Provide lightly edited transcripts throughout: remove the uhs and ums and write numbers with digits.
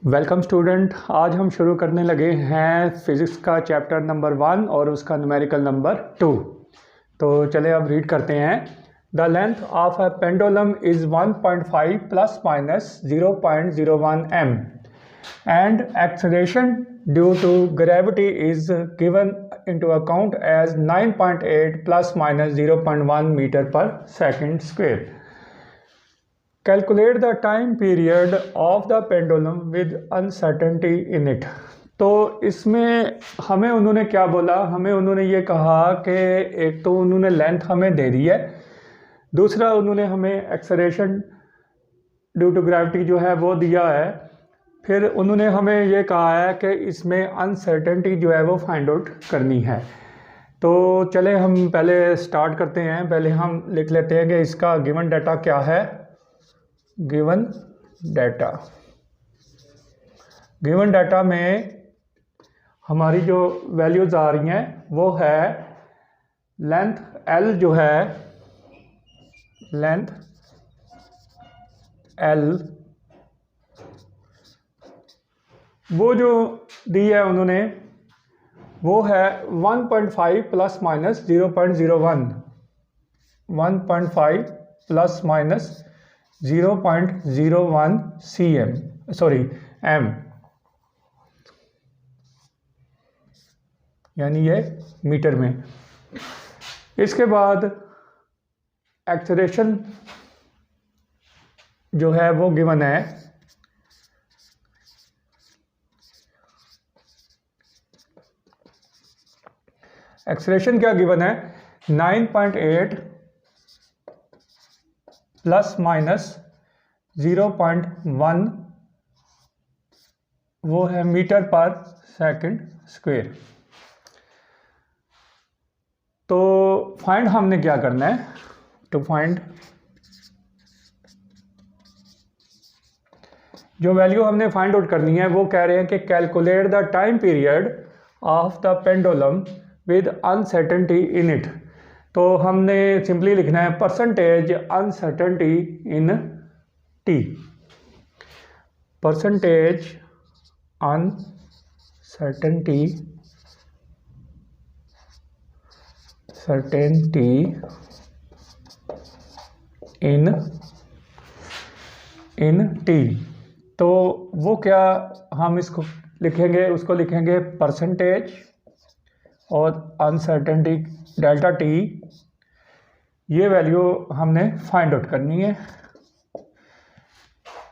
Welcome student. आज हम शुरू करने लगे हैं फिज़िक्स का चैप्टर नंबर 1 और उसका न्यूमेरिकल नंबर 2। तो चले अब रीड करते हैं। The length of a pendulum is 1.5 plus minus 0.01 m and acceleration due to gravity is given into account as 9.8 plus minus 0.1 meter per second square. Calculate the time period of the pendulum with uncertainty in it. तो इसमें हमें उन्होंने क्या बोला, हमें उन्होंने ये कहा कि एक तो उन्होंने लेंथ हमें दे दी है, दूसरा उन्होंने हमें एक्सेलरेशन ड्यू टू ग्रेविटी जो है वो दिया है, फिर उन्होंने हमें ये कहा है कि इसमें अनसर्टेनिटी जो है वो फाइंड आउट करनी है। तो चले हम पहले स्टार्ट करते हैं। पहले हम लिख लेते हैं कि इसका गिवन डाटा क्या है। गिवन डाटा में हमारी जो वैल्यूज़ आ रही हैं वो है लेंथ L जो है, लेंथ L वो जो दी है उन्होंने वो है 1.5 plus minus 0.01, 1.5 plus minus 0.01 m, यानी ये मीटर में। इसके बाद एक्सेलरेशन जो है वो गिवन है, एक्सेलरेशन क्या गिवन है, 9.8 प्लस माइनस 0.1 वो है मीटर पर सेकंड स्क्वायर। तो फाइंड हमने क्या करना है, टू फाइंड जो वैल्यू हमने फाइंड आउट करनी है वो कह रहे हैं कि calculate the time period of the pendulum with uncertainty in it. तो हमने सिंपली लिखना है परसेंटेज अनसर्टेनिटी इन टी, परसेंटेज अनसर्टेनिटी इन टी। तो वो क्या हम इसको लिखेंगे, उसको लिखेंगे परसेंटेज और अनसर्टेनिटी डेल्टा टी, ये वैल्यू हमने फाइंड आउट करनी है।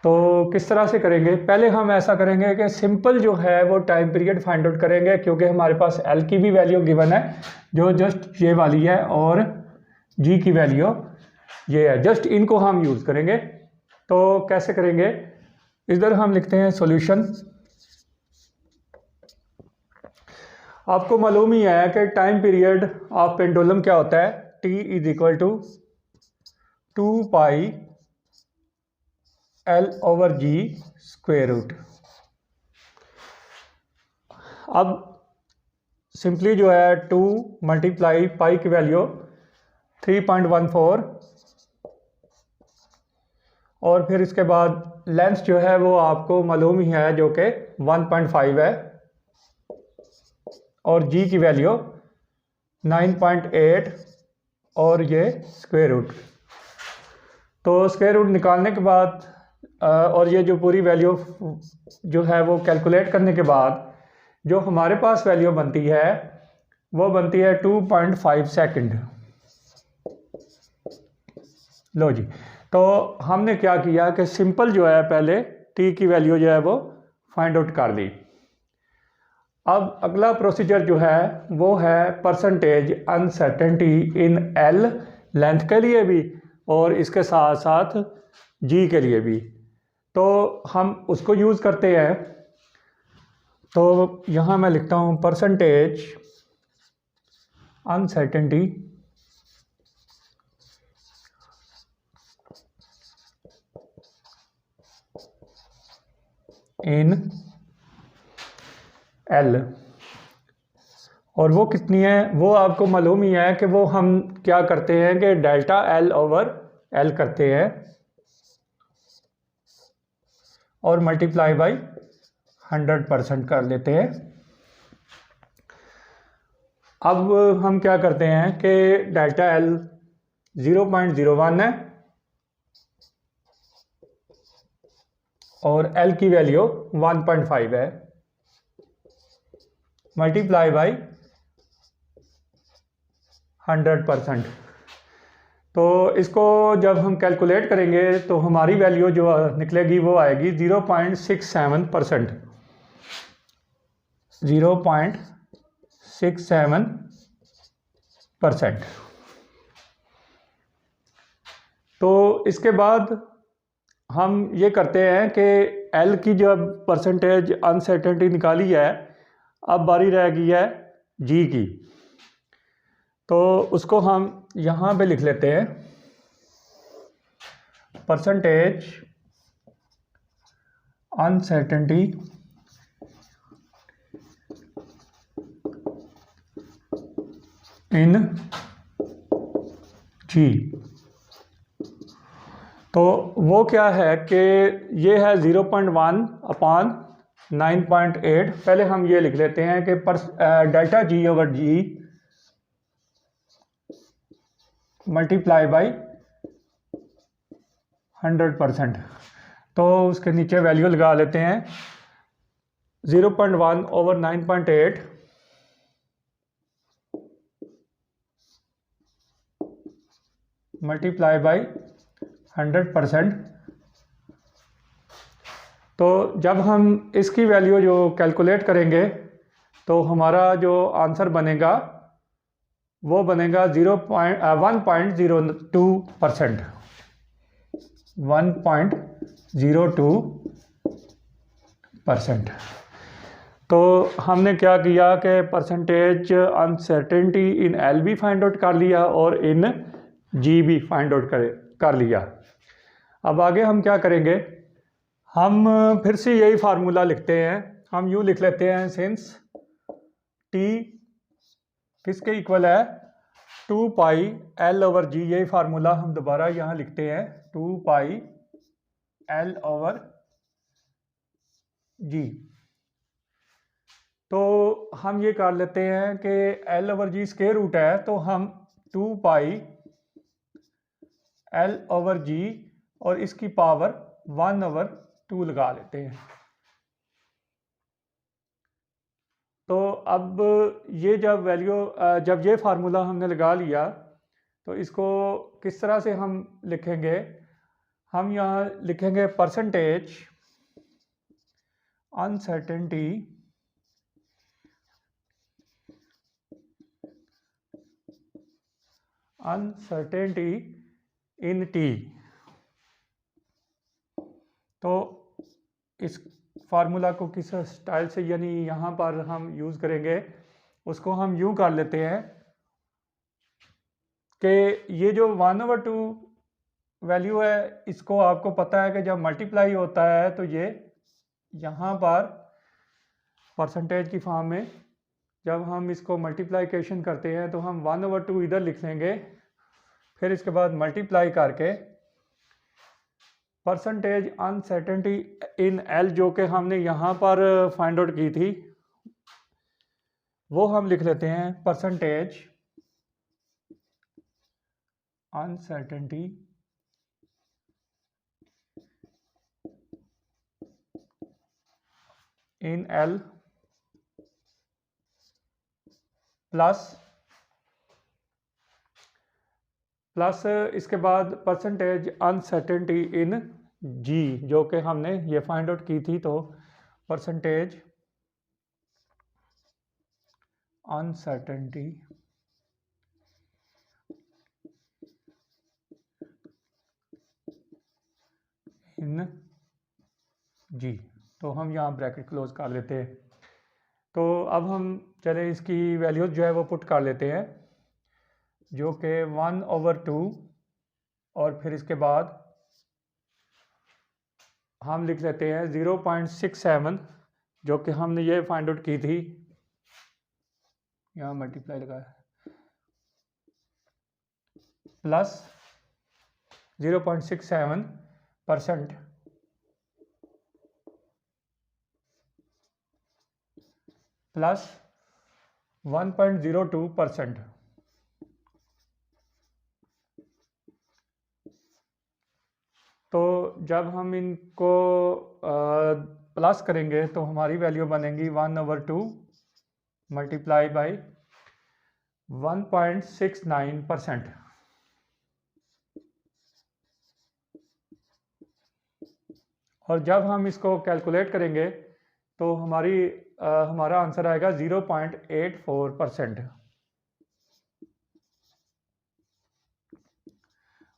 तो किस तरह से करेंगे, पहले हम ऐसा करेंगे कि सिंपल जो है वो टाइम पीरियड फाइंड आउट करेंगे, क्योंकि हमारे पास एल की भी वैल्यू गिवन है जो जस्ट ये वाली है और जी की वैल्यू ये है, जस्ट इनको हम यूज़ करेंगे। तो कैसे करेंगे, इधर हम लिखते हैं सॉल्यूशन। आपको मालूम ही है कि टाइम पीरियड ऑफ पेंडुलम क्या होता है, T is equal to 2 pi L/G square root. अब सिंपली जो है 2 मल्टीप्लाई पाई की वैल्यू 3.14 और फिर इसके बाद लेंथ जो है वो आपको मालूम ही है जो कि 1.5 है और जी की वैल्यू 9.8 और ये स्क्वायर रूट। तो स्क्वायर रूट निकालने के बाद और ये जो पूरी वैल्यू जो है वो कैलकुलेट करने के बाद जो हमारे पास वैल्यू बनती है वो बनती है 2.5 सेकंड। लो जी, तो हमने क्या किया कि सिंपल जो है पहले टी की वैल्यू जो है वो फाइंड आउट कर ली। अब अगला प्रोसीजर जो है वो है percentage uncertainty in L, length के लिए भी और इसके साथ साथ जी के लिए भी। तो हम उसको यूज़ करते हैं। तो यहाँ मैं लिखता हूँ परसेंटेज अनसर्टेनिटी इन एल, और वो कितनी है वो आपको मालूम ही है कि वो हम क्या करते हैं कि डेल्टा L/L करते हैं और मल्टीप्लाई बाई 100% कर लेते हैं। अब हम क्या करते हैं कि डेल्टा एल 0.01 है और एल की वैल्यू 1.5 है, मल्टीप्लाई बाई 100%। तो इसको जब हम कैलकुलेट करेंगे तो हमारी वैल्यू जो निकलेगी वो आएगी 0.67%। 0.67%। तो इसके बाद हम ये करते हैं कि एल की जब परसेंटेज अनसर्टेनिटी निकाली है, अब बारी रह गई है जी की। तो उसको हम यहाँ पे लिख लेते हैं, परसेंटेज अनसर्टेनिटी इन जी। तो वो क्या है कि ये है 0.1 अपान 9.8। पहले हम ये लिख लेते हैं कि delta G over G multiply by 100%। तो उसके नीचे वैल्यू लगा लेते हैं 0.1 ओवर 9.8 मल्टीप्लाई बाई 100%। तो जब हम इसकी वैल्यू जो कैलकुलेट करेंगे तो हमारा जो आंसर बनेगा वो बनेगा 1.02%। 1.02%। तो हमने क्या किया कि परसेंटेज अनसर्टेनिटी इन एल भी फाइंड आउट कर लिया और इन जी भी फाइंड आउट कर लिया। अब आगे हम क्या करेंगे, हम फिर से यही फार्मूला लिखते हैं। हम यूँ लिख लेते हैं, सिंस टी किसके इक्वल है 2 पाई एल ओवर जी। यही फार्मूला हम दोबारा यहाँ लिखते हैं, 2 पाई एल ओवर जी। तो हम ये कर लेते हैं कि एल ओवर जी स्क्वायर रूट है, तो हम 2 पाई एल ओवर जी और इसकी पावर 1/2 लगा लेते हैं। तो अब ये जब ये फार्मूला हमने लगा लिया तो इसको किस तरह से हम लिखेंगे, हम यहाँ लिखेंगे परसेंटेज अनसर्टेनिटी इन टी। तो इस फार्मूला को किस स्टाइल से यानी यहाँ पर हम यूज़ करेंगे, उसको हम यूँ कर लेते हैं कि ये जो 1/2 वैल्यू है, इसको आपको पता है कि जब मल्टीप्लाई होता है तो ये यहाँ पर परसेंटेज की फॉर्म में जब हम इसको मल्टीप्लाइकेशन करते हैं तो हम 1/2 इधर लिख लेंगे, फिर इसके बाद मल्टीप्लाई करके परसेंटेज अनसर्टेनिटी इन एल जो कि हमने यहाँ पर फाइंड आउट की थी वो हम लिख लेते हैं, percentage uncertainty in L plus इसके बाद परसेंटेज अनसर्टेनिटी इन जी जो कि हमने ये फाइंड आउट की थी। तो परसेंटेज अनसर्टेनिटी इन जी, तो हम यहाँ ब्रैकेट क्लोज कर लेते हैं। तो अब हम चले इसकी वैल्यूज जो है वो पुट कर लेते हैं, जो कि 1/2 और फिर इसके बाद हम लिख लेते हैं 0.67 जो कि हमने ये फाइंड आउट की थी, यहाँ मल्टीप्लाई लगाया, प्लस 0.67% प्लस 1.02%। तो जब हम इनको प्लस करेंगे तो हमारी वैल्यू बनेगी 1/2 मल्टीप्लाई बाई 1.69%। और जब हम इसको कैलकुलेट करेंगे तो हमारा आंसर आएगा 0.84%।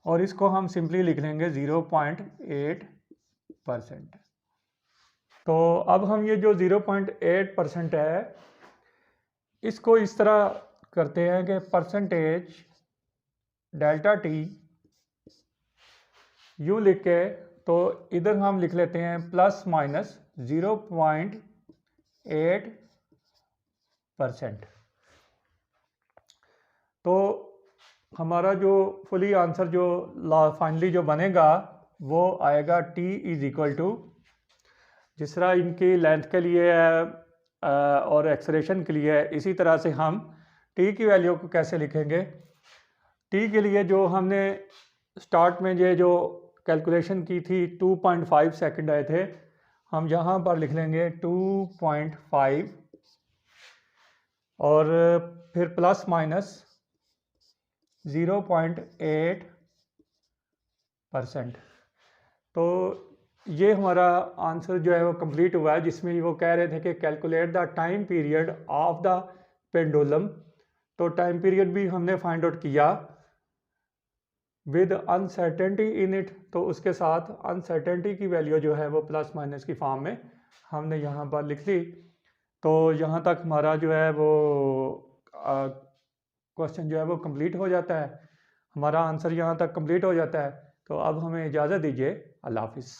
और इसको हम सिंपली लिख लेंगे 0.8%। तो अब हम ये जो 0.8% है इसको इस तरह करते हैं कि परसेंटेज डेल्टा टी यू लिख के, तो इधर हम लिख लेते हैं प्लस माइनस 0.8%। तो हमारा जो फुली आंसर जो फाइनली जो बनेगा वो आएगा t इज इक्वल टू, जिस तरह इनकी लेंथ के लिए है और एक्सलेरेशन के लिए है, इसी तरह से हम t की वैल्यू को कैसे लिखेंगे। t के लिए जो हमने स्टार्ट में ये जो कैलकुलेशन की थी 2.5 सेकंड आए थे, हम यहाँ पर लिख लेंगे 2.5 और फिर प्लस माइनस 0.8%। तो ये हमारा आंसर जो है वो कंप्लीट हुआ है, जिसमें वो कह रहे थे कि calculate the time period of the pendulum. तो टाइम पीरियड भी हमने फाइंड आउट किया विद अनसर्टेनिटी इन इट, तो उसके साथ अनसर्टेनिटी की वैल्यू जो है वो प्लस माइनस की फॉर्म में हमने यहाँ पर लिख ली। तो यहाँ तक हमारा जो है वो क्वेश्चन जो है वो कंप्लीट हो जाता है, हमारा आंसर यहाँ तक कंप्लीट हो जाता है। तो अब हमें इजाज़त दीजिए, अल्लाह हाफिज़।